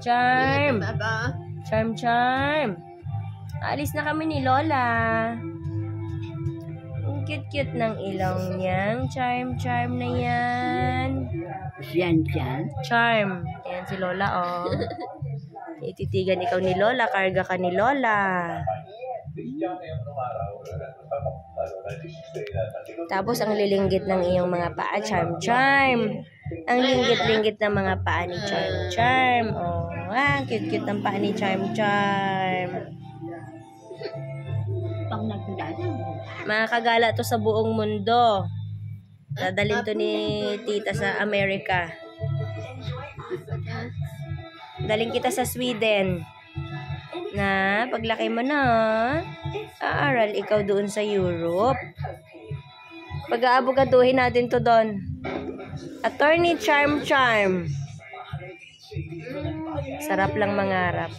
Charm. Charm, charm. Alis na kami ni Lola. Ang cute-cute ng ilong niyang. Charm, charm na yan. Charm. Ayan si Lola, oh. Ititigan ikaw ni Lola. Karga ka ni Lola. Tapos ang lilinggit ng iyong mga paa. Charm, charm. Ang linggit-linggit ng mga paa ni Charm, charm. Oh, cute-cute ng paa ni Charm, charm. Makakagala to sa buong mundo. Dadalhin to ni tita sa Amerika. Daling kita sa Sweden. Na, paglaki mo na, aaral ikaw doon sa Europe. Pag-aabogaduhin natin to doon. Attorney Charm, charm. Sarap lang mangarap.